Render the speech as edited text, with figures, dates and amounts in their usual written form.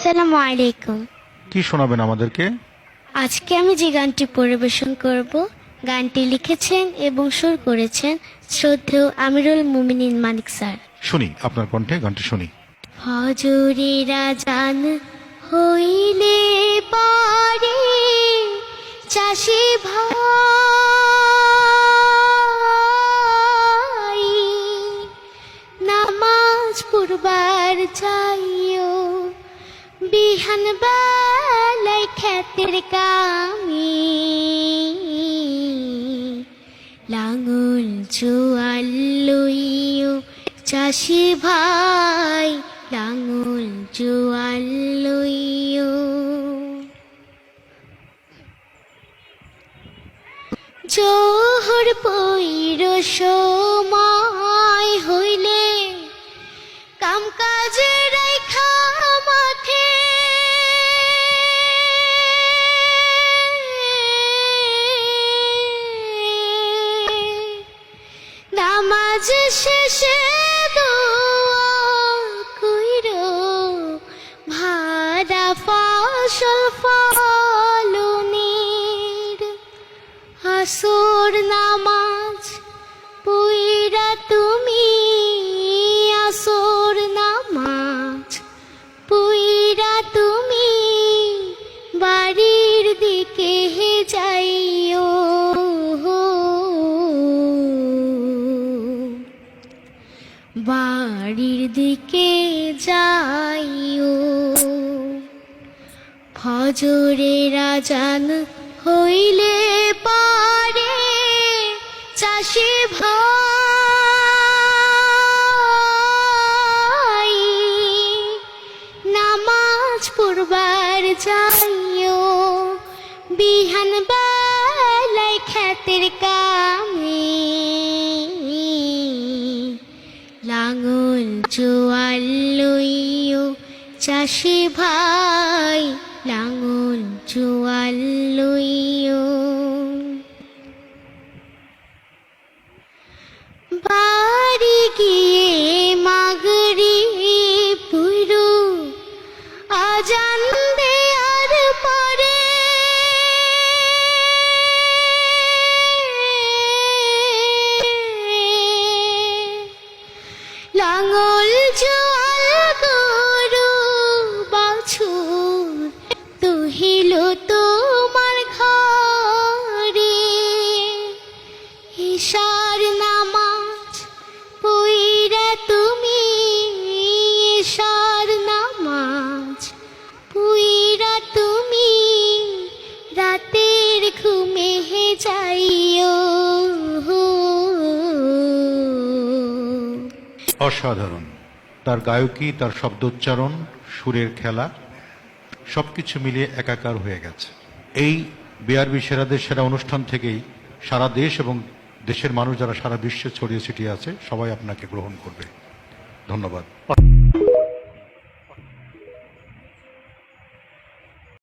আসসালামু আলাইকুম। কি শোনাবেন আমাদেরকে? আজকে আমি যে গানটি পরিবেশন করব, গানটি লিখেছেন এবং সুর করেছেন শ্রদ্ধেয় আমিরুল মুমিনিন মানিক স্যার। শুনি, আপনার কণ্ঠে গানটি শুনি। ফজরের আজান হইলে পরে চাষি ভাই নামাজ পড়বার যাইও, বিহান বেলায় ক্ষেতের কামি লাঙল জোয়াল লইও চাষি ভাই, লাঙল জোয়াল লইও। জোহর পইর সময় হইলে কাম কাজে রাইখা মাঠে নামাজ শেষে দোয়া কইরো, ভাড়া ফসল ফলনের আসর নামাজ পইরা তুমি, আসর নামাজ পইরা তুমি বাড়ির দিকে যাইও। বাড়ির দিকে যাইও। ফজরের আজান হইলে পরে চাষি ভাই নামাজ পড়বার যাইও, বিহান বেলায় ক্ষেতের কামে লাঙল জোয়াল লইও চাষি ভাই, লাঙল জোয়াল লইও। বাড়ি গিয়ে মাগরিব পড়ো, আজান দেয়ার পরে লাঙল জোয়াল গরু বাছুর তুহিল তোমার ঘরে। ঈশার নামাজ পইরা তুমি, ঈশার নামাজ পইরা তুমি রাতের ঘুমে যাইও। অসাধারণ। তার গায়কী, তার শব্দোচ্চারণ, সুরের খেলা সবকিছু মিলিয়ে একাকার হয়ে গেছে। এই বিআরবি সেরাদের সেরা অনুষ্ঠান থেকেই সারা দেশ এবং দেশের মানুষ যারা সারা বিশ্বে ছড়িয়ে ছিটিয়ে আছে সবাই আপনাকে গ্রহণ করবে। ধন্যবাদ।